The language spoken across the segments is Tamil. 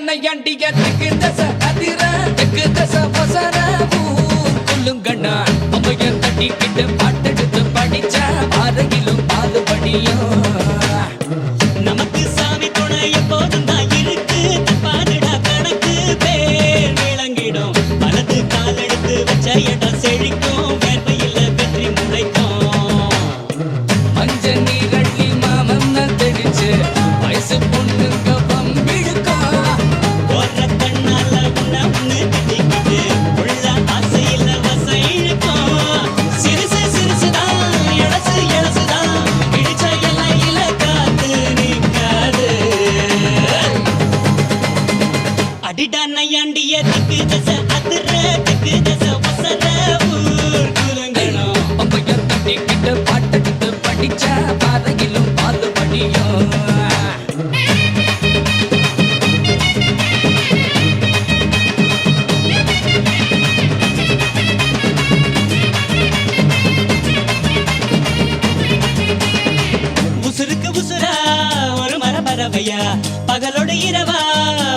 நையாண்டியத்துக்கு தச அதிர தெக்கு தச வசர கொல்லுங்கண்ணா அம்மைய தட்டிக்கிட்டு பாட்டெடுத்து படிச்ச அருகிலும் பாலுபடியும் நமக்கு சாமி துணை எப்போதும் தான் இருக்கு பாருடா கணக்கு பேர் விளங்கிடும் வலது கால் எடுத்து வச்ச இடம் செழிக்கும் வேர்வையில் வெற்றி முளைக்கும் மஞ்ச நீரள்ளி மாமன் தெளிச்சு வயசு பொண்ணு கவம் இழுக்கும் ஒரு கண்ணால உன்னை ஒண்ணு திட்டிக்கிட்டு உள்ள ஆசையில வசம் இழுக்கும் சிறுசு சிறுசுதான் எழசு எழசுதான் இடிச்ச எல்லையில காத்து நிற்காது அடிடா நையாண்டிய திக்கு தசை அதிர திக்கு தசை வசர ஊர் குலங்கணும் அம்மைய தட்டிக்கிட்டு பாட்டெடுத்து படிச்ச அருகிலும் பாலுபடியும் உசுருக்கு உசுரா ஒரு மரபரவையா பகலோட இரவா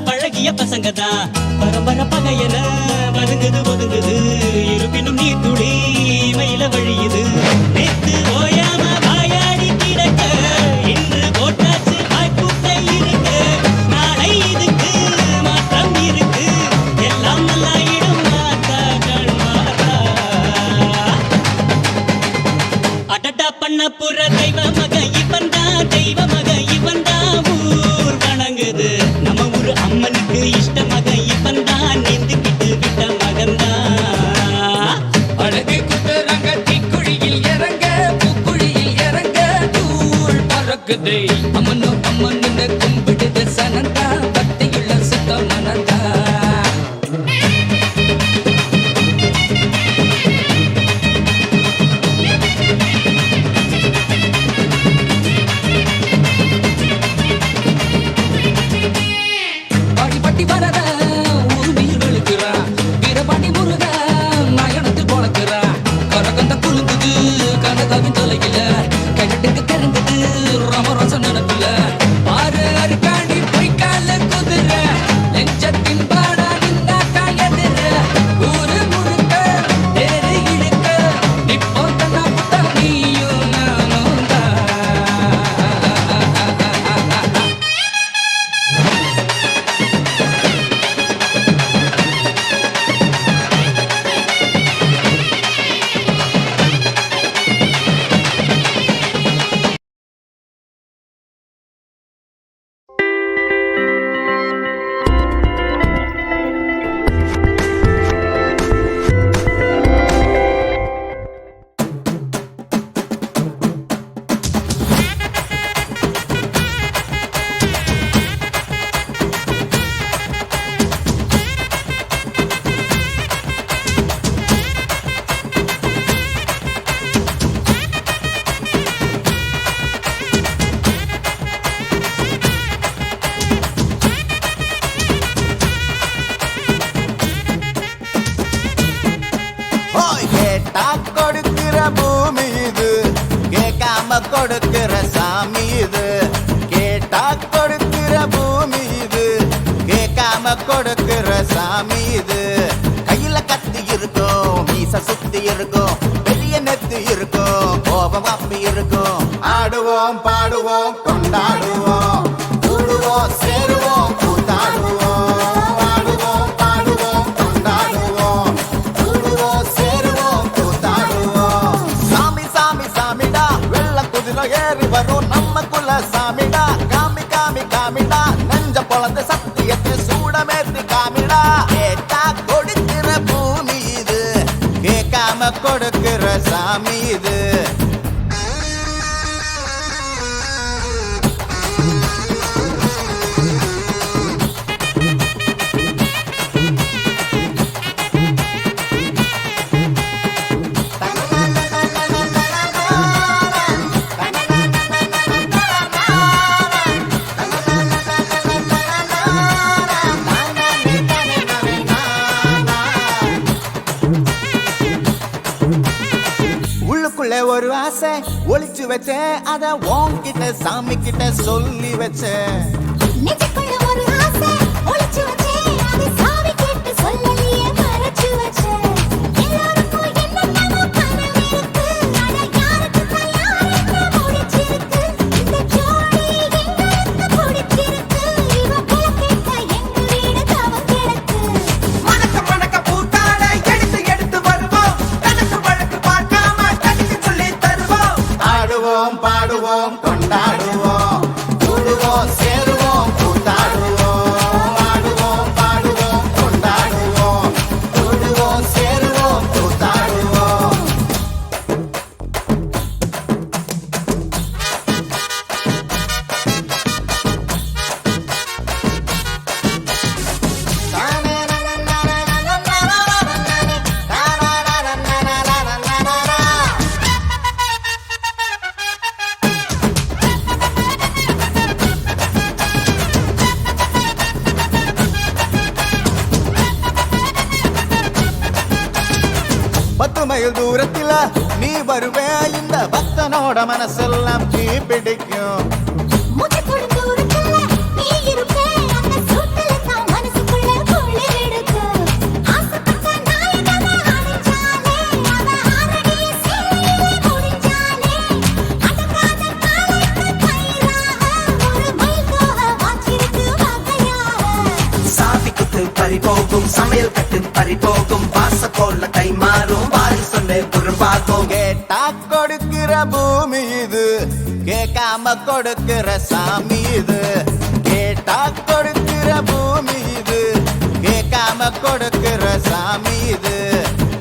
பழகிய பசங்க தான் பரம்பர பகையன வதுங்குது ஒதுங்குது இருப்பினும் நீ துளி மயில வழியுது நேத்து ஓயாம வாயாடி கிடக்க இன்று போட்டாச்சு வாய்ப்புட்டை இருக்கு நாளை இதுக்கு மாற்றம் இருக்கு எல்லாம் நல்லாயிடும் மாத்தா கண்மாத்தா அடடா பண்ண புற தெய்வ மக இவன் தான் தெய்வ மக இவன் தான் ஊர் வணங்குது நம்ம ஊர் அம்மனுக்கு இஷ்ட மக இவன் தான் நீந்துக்கிட்டு விட்ட மகன் தான் அழகு குத்துறாங்க தீக்குழியில் இறங்க பூக்குழியில் இறங்க தூள் பறக்குது அம்மனோ அம்மன்னு கும்பிடுது சனந்தா பக்தியுள்ள சுத்த மனந்தா பாடி பட்டி வரத உரிமையில் வெளுக்கிறா வீரபாண்டி முருக நயனத்தில் பொழக்கிறா கரகந்த குலுங்குது கனகாவின் தொலையில கிணட்டுக்கு தெரிந்தது ரமரசம் நினைப்பில ஆறு அருக்காண்டி பொய்க்கால குதிரை நெஞ்சத்தின் பாடா நின்னா காயதிர ஊரு முழுக்க தேரு இழுக்க இப்போ தன்னா புத்தா நீயும் நானும் தான் கேட்டா கொடுக்கிற பூமி இது கேட்காம கொடுக்கிற சாமி இது கேட்டா கொடுக்கிற பூமி இது கேட்காம கொடுக்கிற சாமி இது கையில கத்தி இருக்கும் மீச சுத்தி இருக்கும் வெளிய நெத்தி இருக்கும் கோபம் அப்பி இருக்கும் ஆடுவோம் பாடுவோம் கொண்டாடுவோம் கூடுவோம் சேருவோம் கூத்தாடுவோம் ஆடுவோம் பாடுவோம் கொண்டாடுவோம் கூடுவோம் சேருவோம் கூத்தாடுவோம் சாமி சாமி சாமிடா வெள்ள குதிரை ஏறி வரும் நம்ம குல சாமிடா காமி காமி காமிடா நெஞ்ச பொழந்த சத்தியத்தை சூடமேத்தி காமிடா கேட்டா கொடுக்கிற பூமி இது கேட்காம கொடுக்கிற சாமி இது உள்ளுக்குள்ள ஒரு ஆசை ஒளிச்சு வச்சேன் அத உன்கிட்ட சாமி கிட்ட சொல்லி வச்சேன் நெஞ்சுக்குள்ள ஒரு ஆசை ஒளிச்சு மைல் தூரத்தில நீ வருவே இந்த பக்தனோட மனசெல்லாம் தீ பிடிக்கும் பறிபோகும் சமையல் கட்டு பறிபோகும் வாச போல கை மாறும் வாரி சொல்லு குறும்பாகும் கேட்டா கொடுக்கிற பூமி இது கேட்காம கொடுக்கிற சாமி இது கேட்டா கொடுக்கிற பூமி இது கேட்காம கொடுக்கிற சாமி இது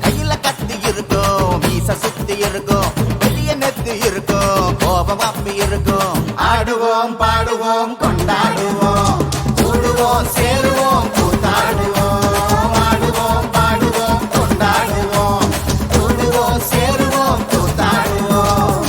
கையில கத்தி இருக்கும் மீச சுத்தி இருக்கும் பெரிய நெத்தி இருக்கும் கோபம் அப்பி இருக்கும் ஆடுவோம் பாடுவோம் கொண்டாடுவோம் கூடுவோம் சேருவோம் கூத்தாடுவோம் ஆடுவோம் பாடுவோம் கொண்டாடுவோம் கூடுவோம் சேருவோம் கூத்தாடுவோம்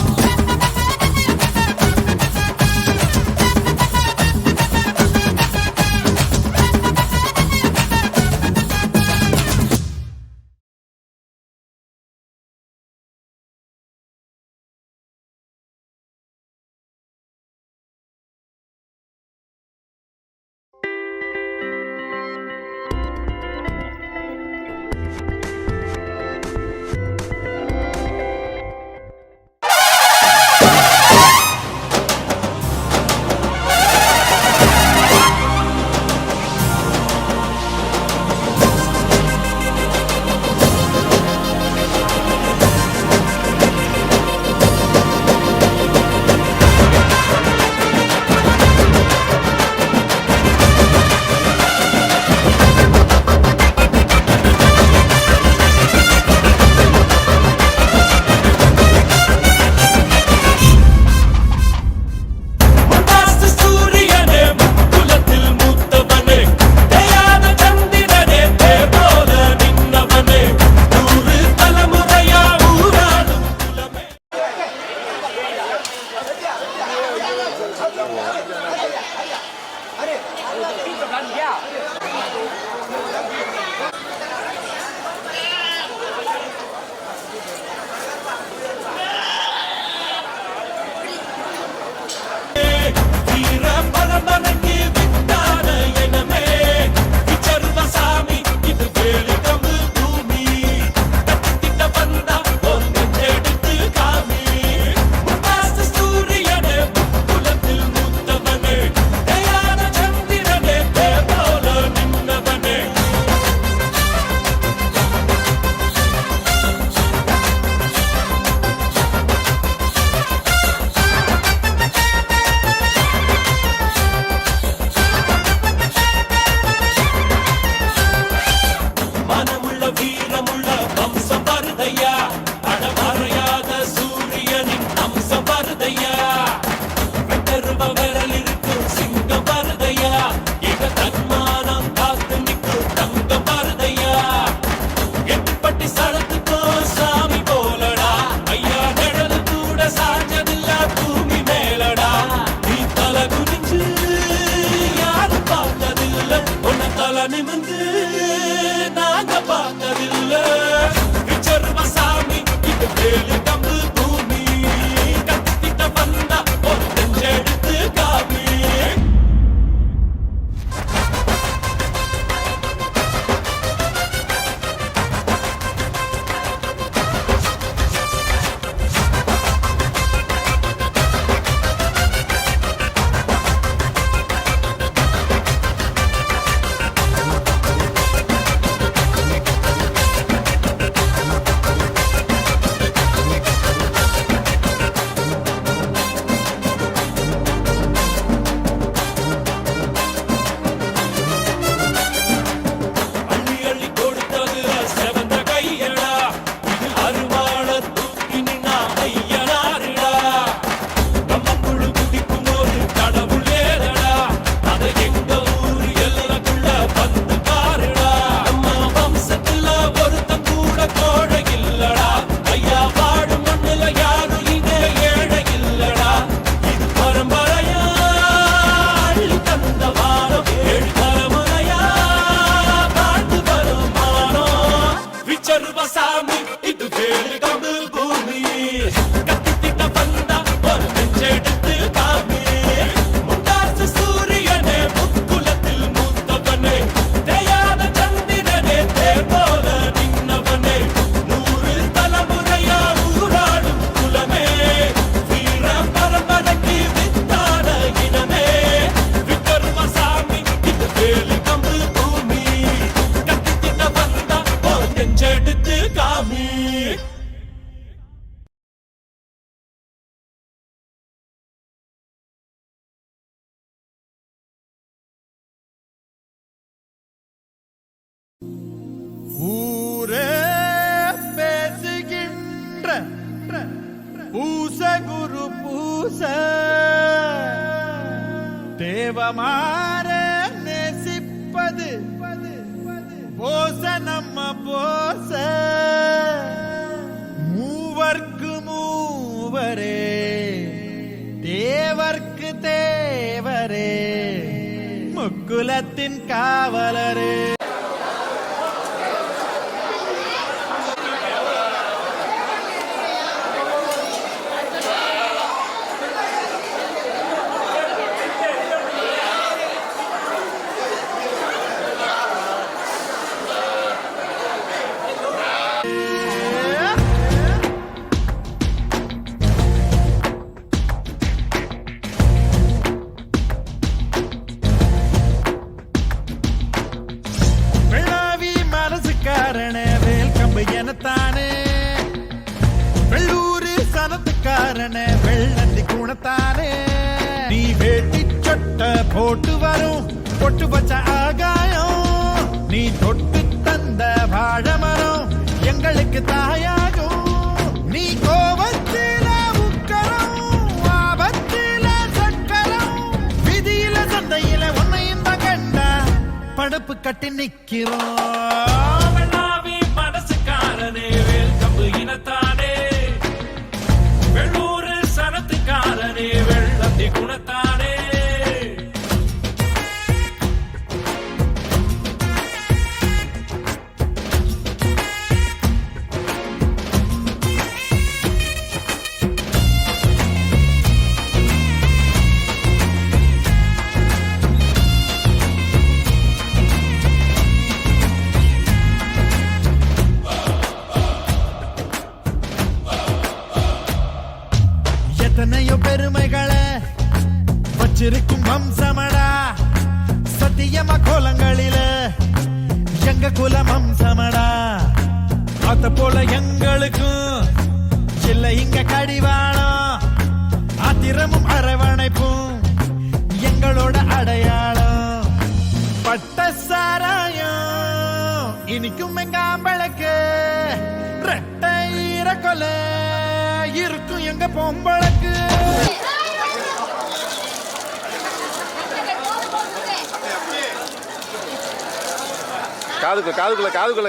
பூச தேவமாற நேசிப்பது போச நம்ம போச மூவர்க்கு மூவரே தேவர்க்கு தேவரே முக்குலத்தின் காவலரே. எனத்தானே வெள்ளூரு சனத்துக்காரன வெள்ளந்தி குணத்தானே நீ வேட்டி சொட்ட போட்டு வரும் பொட்டு வச்ச ஆகாயம் நீ தொட்டு தந்த வாழமரம் எங்களுக்கு தாயாகும் நீ கோபத்தில உக்கரம் ஆபத்தில சக்கரம் விதியில சந்தையில உன்னையும் தான் கண்டா படுப்பு கட்டி நிக்கிறோம். இனத்தானே வெள்ளூரு சனத்துக்காரனே வெள்ளந்தி குணத்தானே எத்தனையோ பெருமைகளை வச்சிருக்கும் வம்சமடா சத்தியமா கோலங்களில எங்க குலம் வம்சமடா அத போல எங்களுக்கும் இல்ல இங்க கடிவாளம் ஆத்திரமும் அரவணைப்பும் எங்களோட அடையாளம் பட்ட சாராயம் இனிக்கும் எங்க ஆம்பளுக்கு ரெட்டை கொலை இருக்கும் எங்க பொம்பளுக்கு.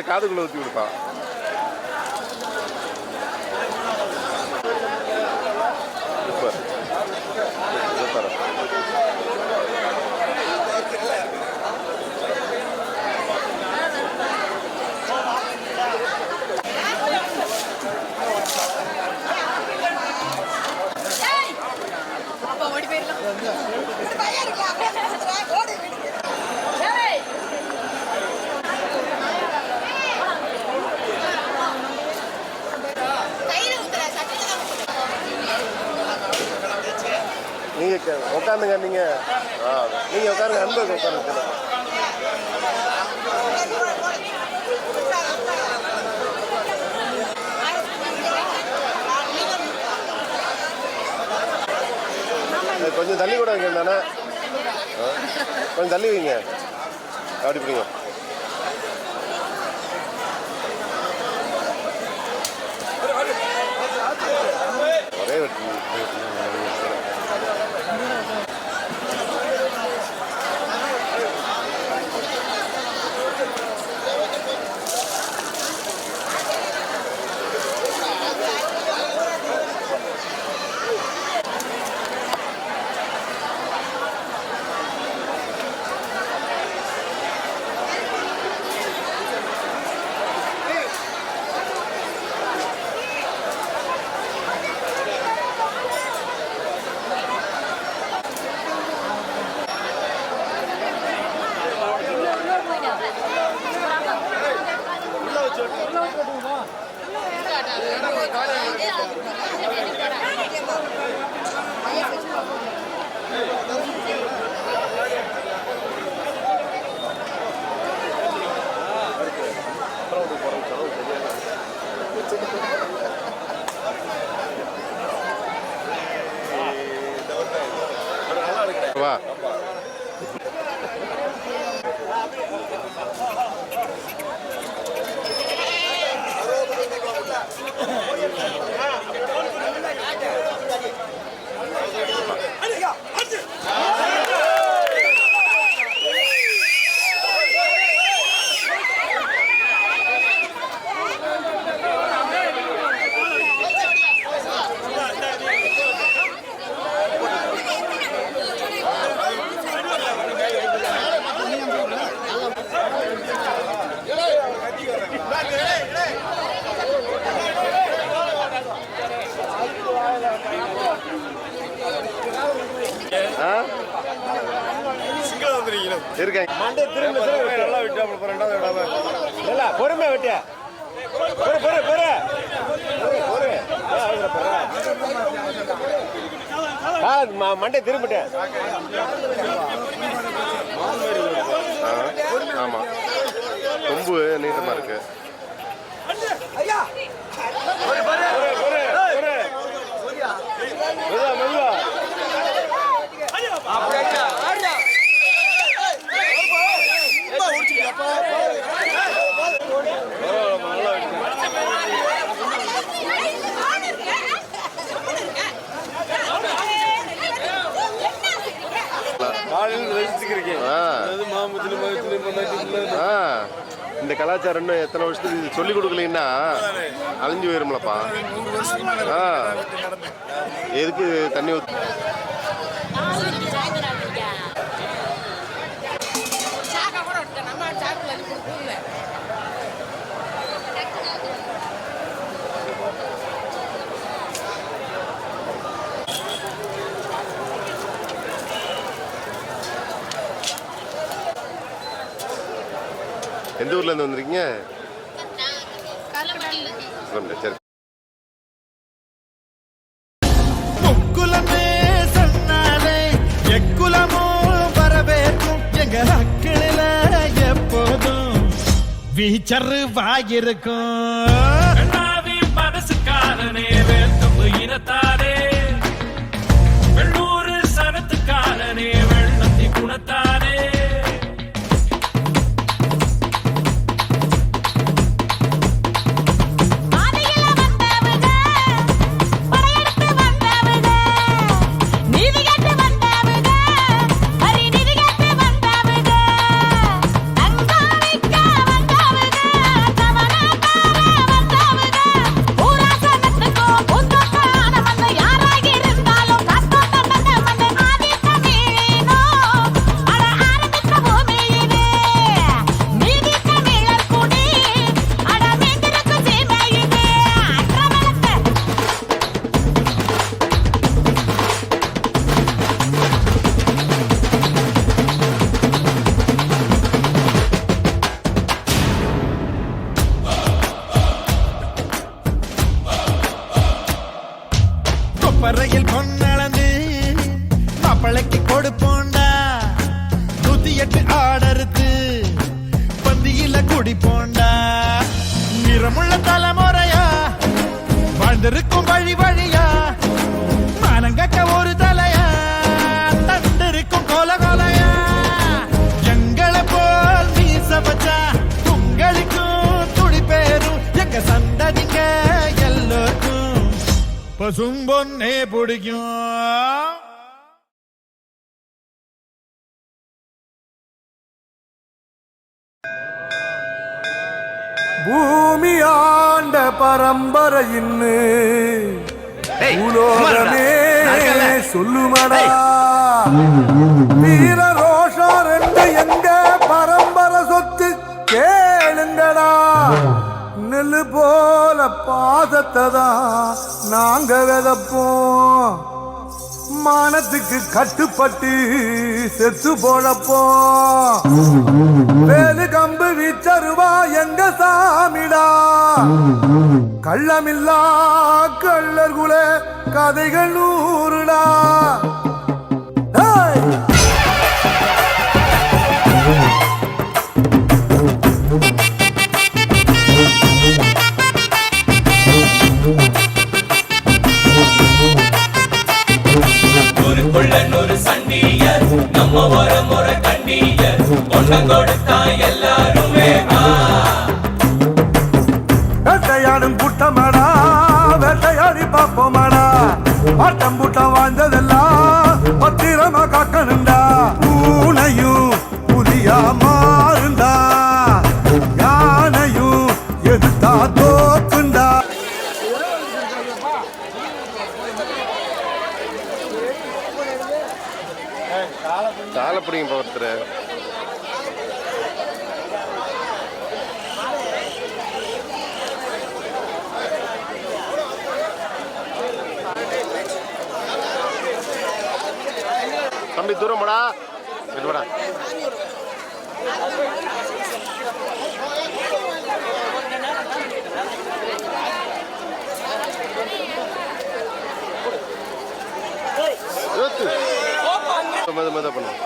காதுக்குள்ள ஊத்தி கொடுப்பான். நீங்க உட்காந்துங்க, நீங்க உட்காருங்க, அன்பு உட்காருங்க. கொஞ்சம் தள்ளி கூட வைங்க தானே, கொஞ்சம் தள்ளி வைங்க, அப்படி பிடிங்க. ஒரே வெட்டி இருக்கேன் மண்டே திரும்ப நல்லா விட்டு அப்புறம் ரெண்டாவது விடாம இல்ல பொறுமை வெட்டியா மண்டே திரும்பிட்டேன். ஆமா கொம்பு நீட்டமா இருக்கு. இந்த கலாச்சாரம் இன்னும் எத்தனை வருஷத்துக்கு இது சொல்லிக் கொடுக்கலன்னா அழிஞ்சு போயிரும்லப்பா. எதுக்கு தண்ணி ஊத்து எந்த ஊர்ல இருந்து வந்திருக்கீங்க? சரி. முக்குலமே சொன்னாலே எக்குலமோ வரவேற்கும் எங்க அக்கில எப்போதும் வீச்சரு வாயிருக்கும். மனசுக்காரனே வேட்டும் இனத்தாரே வெள்ளூர் சனத்துக்காரனே வெள்ளத்தி குணத்தாரே பறையில் பொன்னளந்து மாப்பிளைக்கு கொடுப்போண்டா 108 ஆடறுத்து பந்தியில குடிப்போண்டா. நிறமுள்ள தலைமுறையா வாழ்ந்திருக்கும் வழி வழியா மானங்கக்க ஒரு தலையா தந்திருக்கும் கோல கோலையா எங்களை போல் மீச வச்சா உங்களுக்கும் துடி பேரும் எங்க சந்ததிங்க எல்லோருக்கும் பசும்பொன்னே பிடிக்கும். பூமி ஆண்ட பரம்பரையின்னு உலோகமே சொல்லுமடா. வீர ரோஷா ரெண்டு எங்க பரம்பரை சொத்து கேளுங்கடா. நெல்லு போல பாசத்தை தான் நாங்க விதப்போம். மானத்துக்கு கட்டுப்பட்டு செத்து போழப்போம். வேலு கம்பு வீச்சருவா எங்க சாமிடா. கள்ளமில்லா கள்ளர்குல கதைகள் நூறுடா. ஒரு சண்டியர் நம்ம ஒரு முறை கண்டியர் ஒன்றம் கொடுத்தா எல்லாருமே வேட்டையாடும் கூட்டமாடா வேட்டையாடி பார்ப்போமாடா. ஆட்டம் கூட்டம் வாழ்ந்ததெல்லாம் பத்திரமா காக்கணுண்டா. பூனையும் புலியா மாறுண்டா யானையும் எதிர்த்தா தோக்குண்டா. காலை பிடிங்க ஒருத்தர். தம்பி தூரம் போடா. மெத பண்ணுவோம்.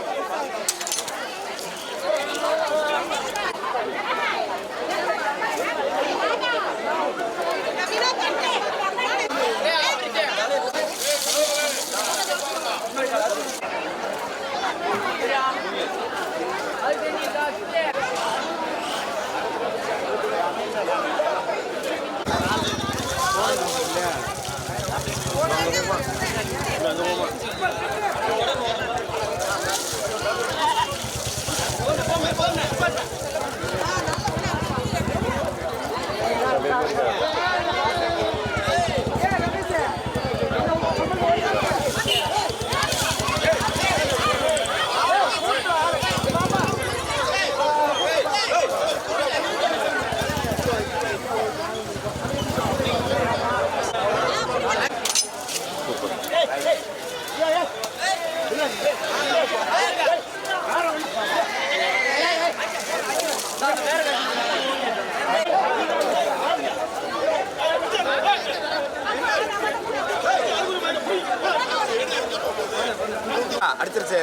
அடிச்சிருச்சு.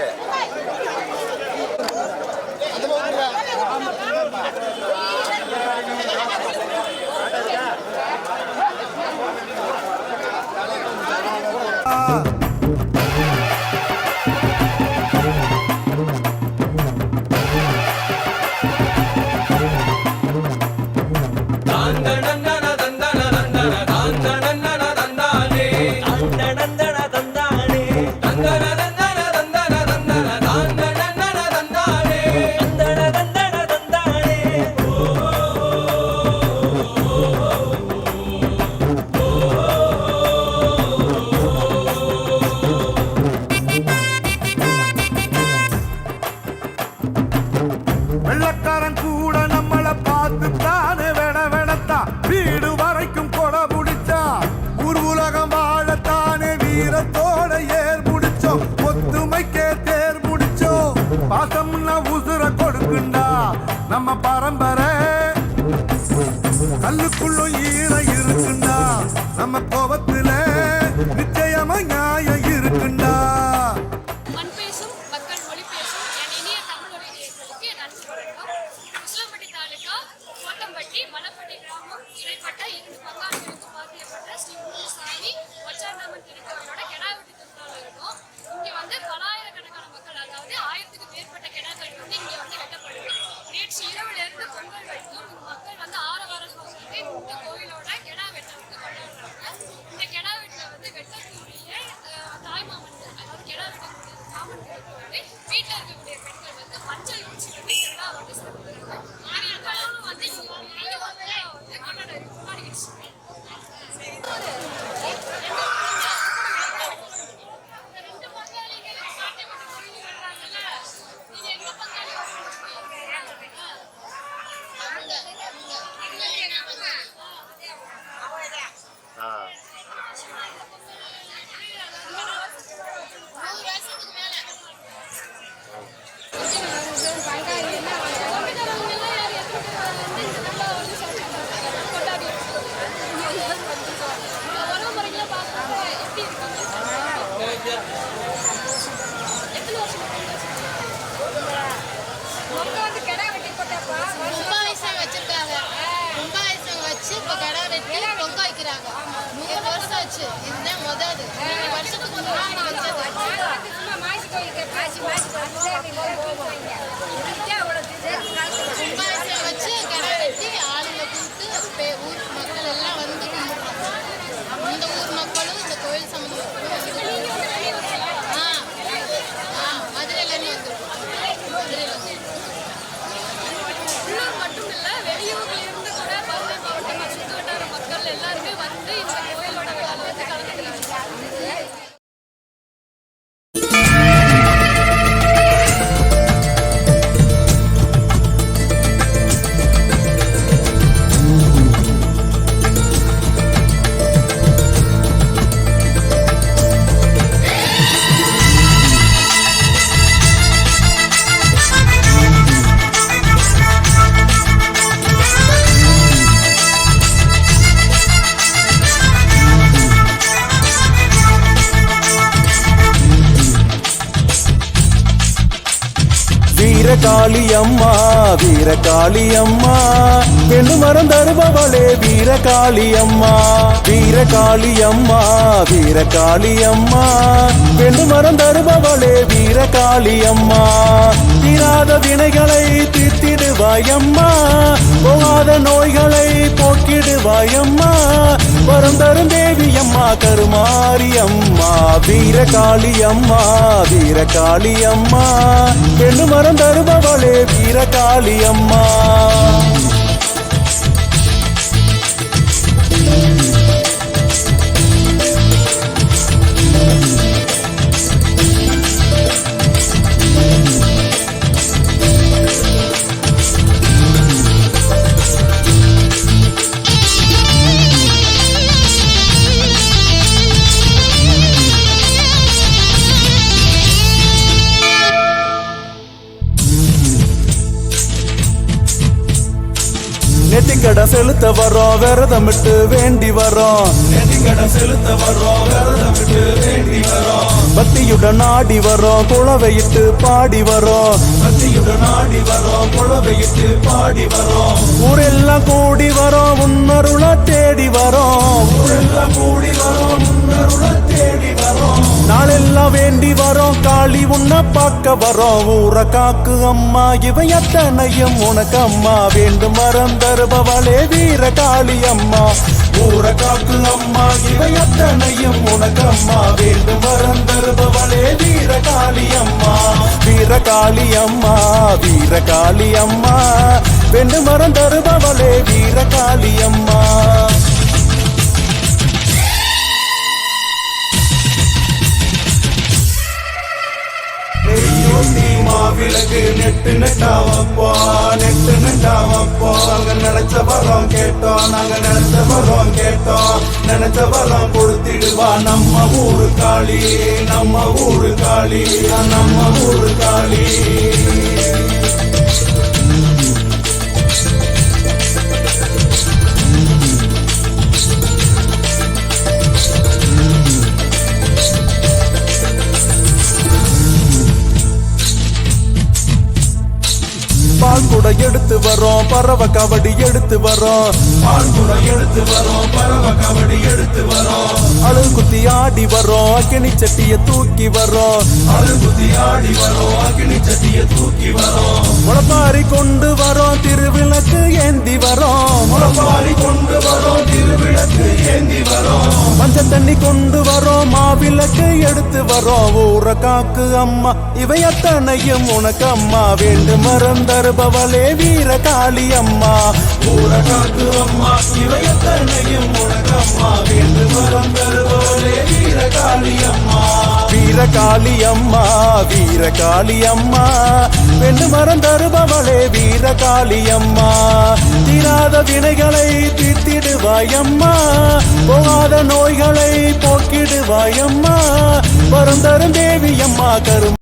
வெள்ளக்காரன் கூட நம்மள பார்த்து தானே வெடத்தா வீடு வரைக்கும் கொடை பிடிச்சா ஊர் உலகம் வாழத்தானே வீரத்தோட ஏர் முடிச்சோம் ஒத்துமைக்கே தேர் முடிச்சோம் பாசம்னா உசுர கொடுக்குண்டா நம்ம பரம்பரை கல்லுக்குள்ளும் ஈர இருக்குண்டா நம்ம கோபத்துல நிச்சயமா நியாயம் இருக்குண்டா. மண் பேசும் மக்கள் மொழி பேசும் என் இனிய தமிழ் மொழிகளுக்கு நன்றி வணக்கம். உசிலம்பட்டி தாலுகா கோட்டம்பட்டி மலப்பட்டி கிராமம் இடைப்பட்ட 2 பங்காளிகளுக்கு பாத்தியப்பட்ட ஸ்ரீ முருகசாமி ஒச்சாண்டம்மன் திருக்கோயிலோட கெடா வெட்டி திருவிழாவில் இருக்கும். இங்கே வந்து பலாயிரக்கணக்கான மக்கள், அதாவது 1000க்கு மேற்பட்ட கெடாக்கள் வந்து இங்கே வந்து வெட்டப்படுது. நேற்று இரவுலேருந்து பொங்கல் வரைக்கும் மக்கள் வந்து ஆரவாரமாக வந்து இந்த கோயிலோட கெடா வெட்டை வந்து கொண்டாடுறாங்க. இந்த கெடா வெட்டில் வந்து வெட்டக்கூடிய தாய்மாமன், அதாவது கெடா வெட்டக்கூடிய காமன்களுக்கு வந்து வீட்டில் இருக்கக்கூடிய பெண்கள் வந்து மஞ்சள் ஊற்றி வந்து கெடா வந்து சாப்பிடுறாங்க. கடவுளும் வந்து இங்கே வந்து கொண்டாடிக்கிட்டு கும்பாபிஷேகம் வச்சிருக்காங்க. கும்பாபிஷேகம் வச்சு இப்போ கடை வெட்டி பொங்க வைக்கிறாங்க. 3 வருஷம் ஆச்சு. இதுதான் முதல். 3 வருஷத்துக்கு முன்னாடி வச்சது. கும்பாபிஷேகம் வச்சு கடை வெட்டி ஆளுங்க கூப்பிட்டு ஊர் மக்கள் எல்லாம் வந்து கும்பிடுறாங்க. இந்த ஊர் மக்களும் இந்த கோயில் சம்மந்த மக்களும் மதுரையிலேருந்து வந்துருக்கோம். மதுரையில் உள்ளூர் மட்டும் இல்லை, வெளியூர்லேருந்து கூட பருவ மாவட்டம் சுற்று வட்டார மக்கள் எல்லாருமே வந்து இந்த கோயிலோட விழாவில் வந்து கலந்துக்கிறாங்க. வீரகாளியம்மா வீரகாளியம்மா பெண்ணு மரம் தருபவளே வீரகாளியம்மா வீரகாளியம்மா வீரகாளியம்மா பெண்ணு மரம் தருபவளே வீரகாளியம்மா தீராத வினைகளை தீர்த்திடுவாயம்மா போகாத நோய்களை போக்கிடுவாயம்மா வரம் தரும் தேவியம்மா கருமாரியம்மா வீரகாளியம்மா வீரகாளியம்மா பெண்ணு மரம் தருபவளே வீரகாளியம்மா நெட்டிக்கடை செலுத்த வரோம் விரதமிட்டு வேண்டி வரோம் நெட்டிக்கடை செலுத்த வரோம் விரதமிட்டு வேண்டி வரோம் பக்தியுடன் ஆடி வரோம் குளவையிட்டு பாடி வரோம் பக்தியுடன் ஆடி வரோம் குளவையிட்டு பாடி வரோம் ஊரெல்லாம் கூடி வரோம் உன்னருள தேடி வரோம் ஊரெல்லாம் கூடி வரோம் உன்னருள தேடி வரோம் நாளெல்லாம் வேண்டி வரோம் காளி உன்னை பார்க்க வரோம் ஊரை காக்கு அம்மா இவை அத்தனையும் உனக்கு அம்மா வேண்டும் மரம் தருபவளே வீரகாளி அம்மா ஊரை காக்கு அம்மா இவை அத்தனையும் உனக்கு அம்மா வேண்டும் வரம் தருபவளே வீரகாளி அம்மா வீரகாளி அம்மா வீரகாளி அம்மா வேண்டும் மரம் தருபவளே வீரகாளி அம்மா விலகு நெட்டு நெட்டாவப்போ நெட்டு நெட்டாவப்போ நாங்க நினைச்ச வரோம் கேட்டோம் நாங்க நினைச்ச வரோம் கேட்டோம் நினைச்ச வரோம் கொடுத்திடுவா நம்ம ஊரு காளி நம்ம ஊரு காளி நம்ம ஊரு காளி பால் கூட எடுத்து வரோம் பறவை கபடி எடுத்து வரோம் பால் கூட எடுத்து வரோம் பறவை கபடி எடுத்து வரோம் அழகு குத்தி ஆடி வரோம் அக்கினி சட்டிய தூக்கி வரோம் அழகு குத்தி ஆடி வரோம் அக்கினி சட்டிய தூக்கி வரோம் முளப்பாரி கொண்டு வரோம் திருவிளக்கு ஏந்தி வரோம் முளப்பாரி கொண்டு வரோம் திருவிளக்கு ஏந்தி வரோம் மஞ்சள் தண்ணி கொண்டு வரோம் மாவிளக்கு எடுத்து வரோம் ஊரை காக்கு அம்மா இவை அத்தனையும் உனக்கு அம்மா வேண்டும் மரம் தருபவளே வீரகாளி அம்மா ஊரை காக்கு அம்மா இவை அத்தனையும் உனக்கு அம்மா வேண்டும் மரம் தருபவளே வீரகாளி அம்மா வீரகாளி அம்மா வீரகாளி அம்மா பெண்ணு மரம் தருபவளே வீரகாளி அம்மா தீராத வினைகளை தீர்த்திடுவாயம்மா போகாத நோய்களை போக்கிடுவாயம்மா வரம் தரும் தேவி அம்மா கரும்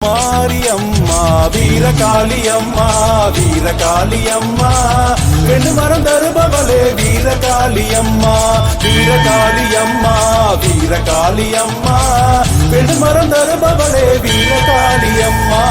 மாரியம்மா வீரகாளி அம்மா வீரகாளி அம்மா பெண்ணு மரம் தருபவளே வீரகாளி அம்மா வீரகாளி அம்மா வீரகாளி அம்மா பெண்ணு மரம் தருபவளே வீரகாளி அம்மா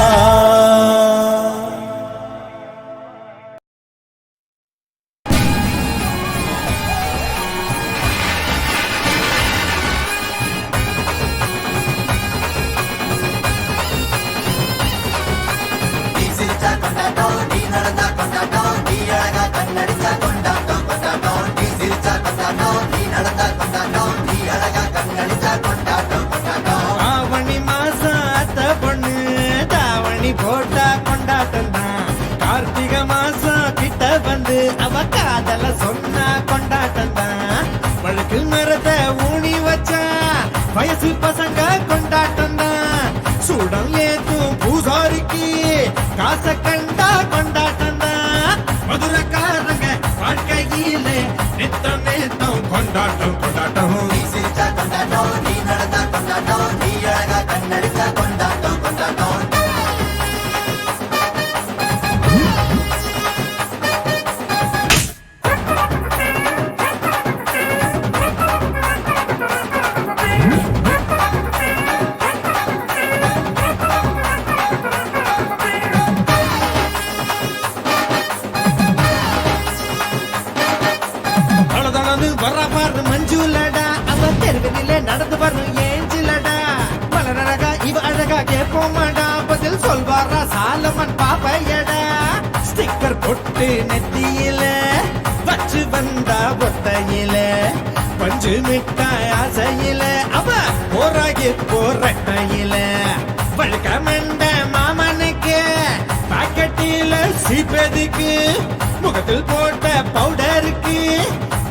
ஆவணி மாசம் அத்த பொண்ணு தாவணி போட்டா வயசு பசங்க கொண்டாட்டம் தான் சூடம் ஏத்தும் பூசாரிக்கு காசை கண்டா கொண்டாட்டம் தான் மதுரக்காரங்க வாழ்க்கையில நித்தம் நேத்தம் கொண்டாட்டம் கொண்டாட்டம் நீ சிரிச்சா கொண்டாட்டம் நீ நடந்தா கொண்டாட்டம் நீ அழகா கண்ணடிச்சா கொண்டாட்டம் கொண்டாட்டம் வரப்பாரு மஞ்சுலடா அவ தெருவினிலே நடந்து வரும் ஏஞ்சிலடா மலரழகா இவ அழகா கேட்போமாடா பதில் சொல்வாரா சாலமன் பாப்பையடா ஸ்டிக்கர் பொட்டு நெத்தியில வச்சு வந்தா ஒத்தையில பஞ்சு மிட்டாய் ஆசையில அவ போராகி போரட்டையில வழுக்கமெண்ட மாமனுக்கு பாக்கெட்டில சீப்பதுக்கு முகத்தில் போட்ட பவுடருக்கு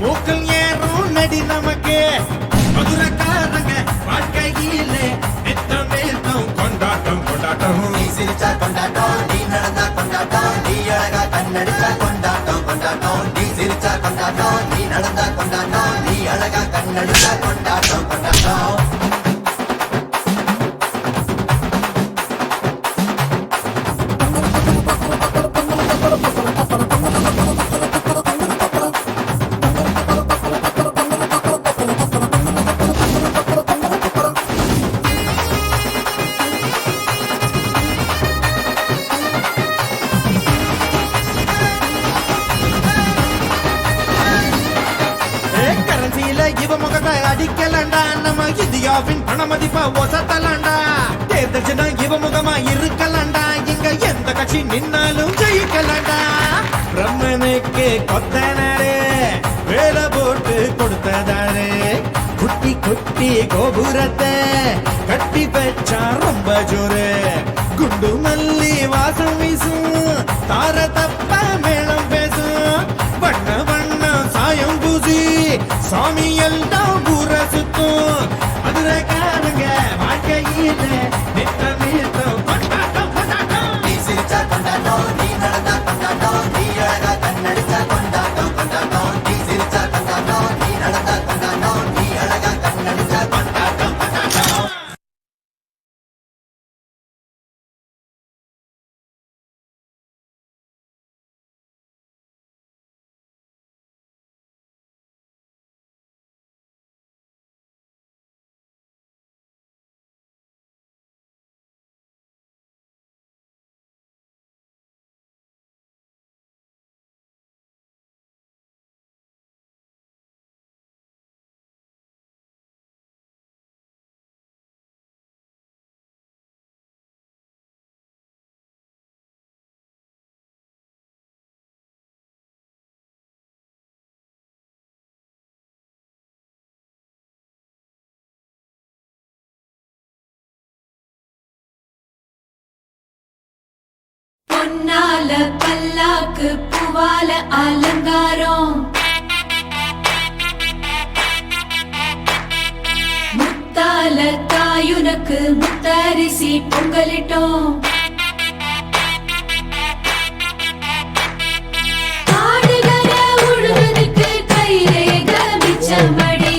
மூக்கல் ஏறும் நடி நமக்கு மதுரக்காரங்க வாழ்க்கையில நித்தம் நேத்தம் கொண்டாட்டம் கொண்டாட்டம் நீ சிரிச்சா கொண்டாட்டம் நீ நடந்தா கொண்டாட்டம் நீ அழகா கண்ணடிச்சா கொண்டாட்டம் கொண்டாட்டம் நீ சிரிச்சா கொண்டாட்டம் நீ நடந்தா கொண்டாட்டம் நீ அழகா கண்ணடிச்சா கொண்டாட்டம் கொண்டாட்டம் இவ முகத்தை அடிக்கலண்டா நம்ம இந்தியாவின் பண மதிப்பா ஒசத்தலண்டா தேர்தல் இவ முகமா இருக்கலண்டா இங்க எந்த கட்சி நின்னாலும் ஜெயிக்கலண்டா பிரம்மனுக்கு கொத்தனாரு வேலை போட்டு கொடுத்ததாரு குட்டி குட்டி கோபுரத்தை கட்டி வச்சா ரொம்ப ஜோரு குண்டு மல்லி வாசம் வீசும் தார தப்ப மேளம் பேசும் வண்ண வண்ண சாயம் பூசி சாமி எல்லாம் ஊர சுத்தும் மதுரக்காரங்க வாழ்க்கையில நித்தம் நித்தம் கொண்டாட்டம் கொண்டாட்டம் நீ சிரிச்சா கொண்டாட்டம் நீ நடந்தா கொண்டாட்டம் நீ அழகா கண்ணடிச்சா கொண்டாட்டம் கொண்டாட்டம் நீ சிரிச்சா கொண்டாட்டம் நீ நடந்தா கொண்டாட்டம் நீ அழகா கண்ணடிச்சா கொண்டாட்டம் கொண்டாட்டம் பொன்னால பல்லாக்கு பூவால அலங்காரம் முத்தால தாயுனக்கு முத்தரிசி பொங்கலிட்டோம் ஆடுகிற உழுவதுக்கு கைரேக மிச்சமடி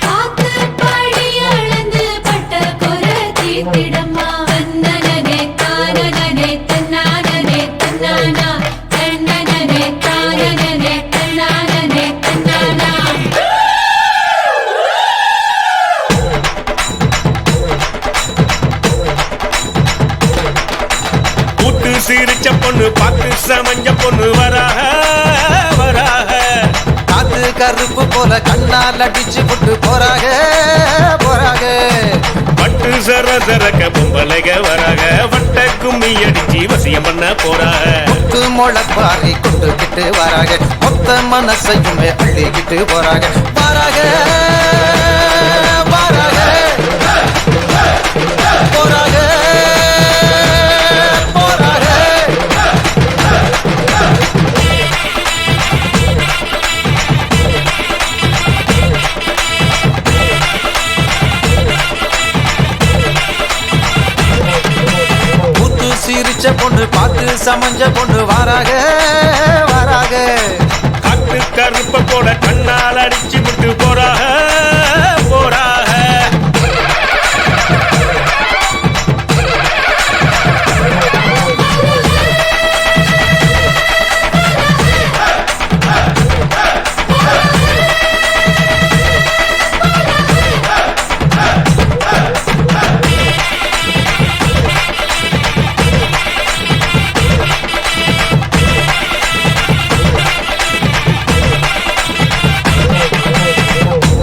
காத்து படி அளந்து பட்ட குறை தீர்த்திடம்மா தன்னனே தானனே தன்னானே தன்னானா தன்னனே தானனே தன்னானே தன்னானா கூட்டு சிரிச்ச பொண்ணு பார்த்து சமஞ்ச பொண்ணு வராக வராக காத்து கருப்பு போல கண்ணால் அடிச்சு புட்டு போறாக போறாக பட்டு சர சரக்க பொம்பளைக வராக வட்ட கும்மி அடிச்சு வசியம் பண்ண போறாக முத்து முளைப்பாரி கொண்டுகிட்டு வராக மொத்த மனசையுமே அள்ளிக்கிட்டு போறாக வராக வராக போறாக போறாக பார்த்து சமஞ்ச பொண்ணு வாராக வாராக. காட்டு கருப்ப போல கண்ணால் அடிச்சு விட்டு போறாக போறாக.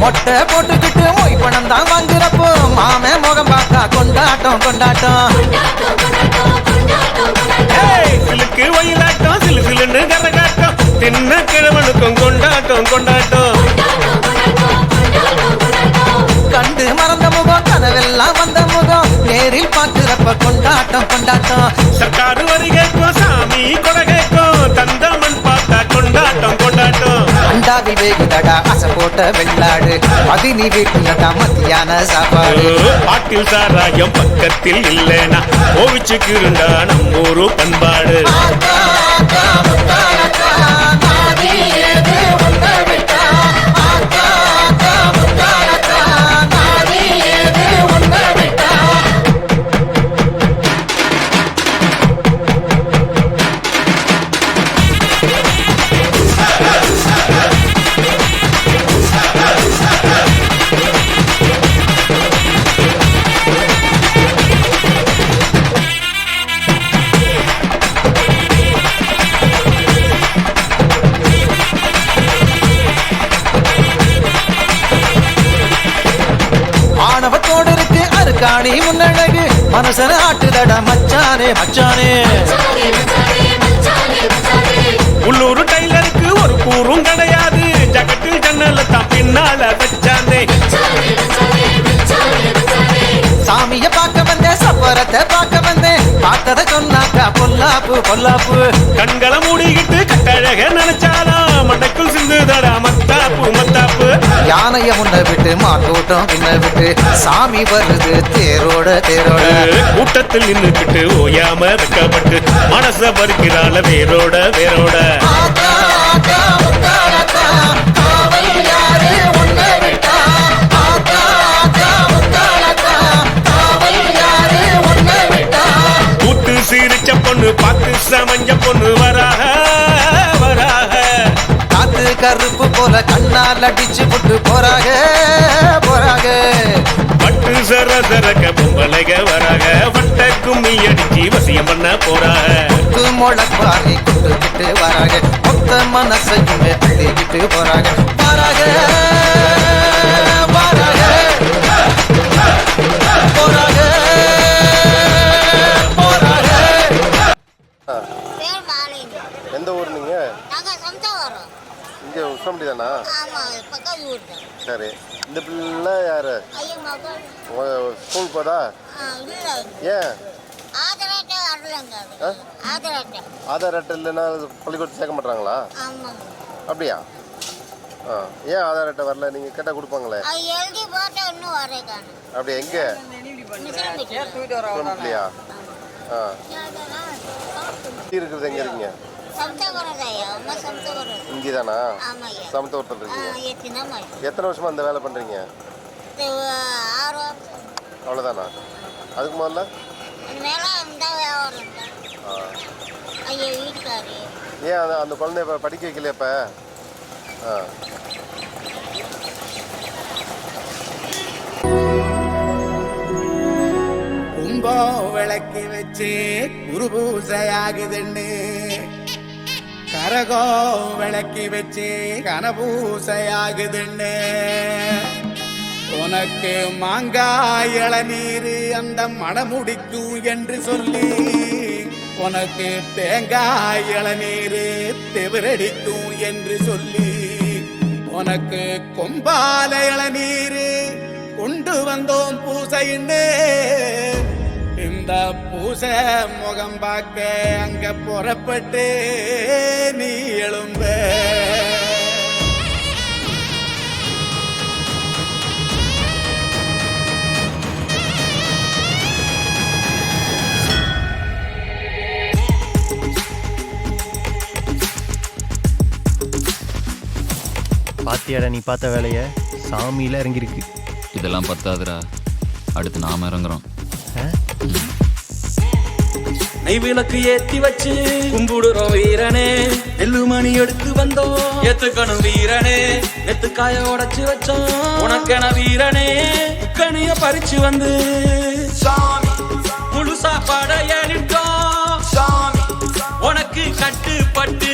மொட்டை போட்டுக்கிட்டு மொய் பணம் தான் வாங்குறப்போ மாமே முகம் பார்த்தா கொண்டாட்டம் கொண்டாட்டம். ஏய், சிலுக்கு வயலாட்டம் சிலு சிலுன்னு கரகாட்டம் தின்ன கிழவனுக்கும் கொண்டாட்டம் கொண்டாட்டம். கண்டு மறந்த முகம் கனவெல்லாம் வந்த முகம் நேரில் பார்க்கிறப்ப கொண்டாட்டம் கொண்டாட்டம். சர்க்காரு வரி கேட்கும் சாமி கொடை கேட்கும் தந்தமன் பார்த்தா கொண்டாட்டம் கொண்டாட்டம். அண்டாவில் வேகுதடா அசை போட்ட வெள்ளாடு அது நீ வீட்டுலடா மத்தியான சாப்பாடு. பாட்டில் சாராயம் பக்கத்தில் இல்லைனா ஓவிச்சுக்கு இருந்தா நம்மூரு பண்பாடு. ஆணவத்தோடு இருக்கு அருக்காணி முன்னழகு மனசன ஆட்டுதடா மச்சானே மச்சானே. உள்ளூர் டைலருக்கு ஒரு கூறும் கிடையாது ஜகத்தில் ஜன்னல தான் பின்னால வச்சானே. சாமிய பார்க்க வந்தேன் சப்பரத்தை பார்க்க வந்தேன் பார்த்தத சொன்னாக்கா பொல்லாப்பு பொல்லாப்பு. கண்களை மூடிக்கிட்டு கட்டழக நினைச்சாலும் மண்டைக்குள் சிந்துதடா மத்தாப்பு மத்தாப்பு. யானைய முன்ன விட்டு மாட்டோட்டம் பின்ன விட்டு சாமி வருது தேரோட தேரோட. கூட்டத்தில் நின்றுக்கிட்டு ஓயாம வைக்கப்பட்டு மனச பறிக்கிறாள வேரோட வேரோட. கூத்து சீரிச்ச பொண்ணு பார்த்து சமஞ்ச பொண்ணு வராக வராக. காத்து கருப்பு போல கண்ணால் அடிச்சு புட்டு போறாக போறாக. பட்டு சர சரக்க பொம்பளைக வராக வட்ட கும்மி அடிச்சு வசியம் பண்ண போறாக. குத்து முழப்பாரி குட்டுக்கிட்டு வராக மொத்த மனசையுமே அள்ளிக்கிட்டு போறாக போறாக போறாக போறாக போறாக. பேர் மாலினி. எந்த ஊர் நீங்க? நாங்கள் சொந்தம் வரோம். இங்க உஸ்லம்பட்டி தானா? ஆமாம், பக்கத்து ஊர் தான். சரி. இந்த பிள்ளை யாரு? ஐயோ மகள். ஸ்கூல் போதா? இல்லை, ஏன்? ஆதார் அட்டை வரலங்க. ஆதார் அட்டை. ஆதார் அட்டை இல்லைன்னா பள்ளிக்கூடத்தில் சேர்க்க மாட்டாங்களா? ஆமாங்க. அப்படியா? ஏன் ஆதார் அட்டை வரல? நீங்க கேட்டா கொடுப்பாங்களே. அது எழுதி போட்டால் இன்னும் வரேக்கானு. அப்படியா? எங்க? உஸ்லம்பட்டியா? இருக்கிறது எங்க இருக்கீங்க? இங்கதானா? சமத்துவத்தில் இருக்கீங்க. எத்தனை வருஷமா இந்த வேலை பண்றீங்க? அவ்வளவுதானா? அதுக்கு முதல்ல ஏன் அந்த குழந்தைய படிக்க வைக்கலையா இப்ப? கும்பம் விளக்கி வச்சு குரு பூசையாகுதுன்னு கரகம் விளக்கி வச்சு கனபூசையாகுதுன்னு உனக்கு மாங்காய் இளநீர் அந்த மணமுடிக்கும் என்று சொல்லி உனக்கு தேங்காய் இளநீர் தெவிரடிக்கும் என்று சொல்லி உனக்கு கொம்பால இளநீர் கொண்டு வந்தோம் பூசைன்னு இந்த பூசை முகம் பார்க்க அங்க புறப்பட்டு நீ எழும்ப பாத்தியாடா நீ பார்த்த வேலைய சாமியில இறங்கியிருக்கு. இதெல்லாம் பத்தாதுடா, அடுத்து நாம இறங்குறோம். நெய் விளக்கு ஏத்தி வச்சு கும்பிடுறோம் வீரனே, நெல்லுமணி எடுத்து வந்தோம் ஏத்துக்கணும் வீரனே, நெத்துக்காய உடைச்சு வச்சோம் உனக்கென வீரனே, கனிய பறிச்சு வந்து சாமி முழு சாப்பாட ஏறிட்டோம் சாமி உனக்கு கட்டுப்பட்டு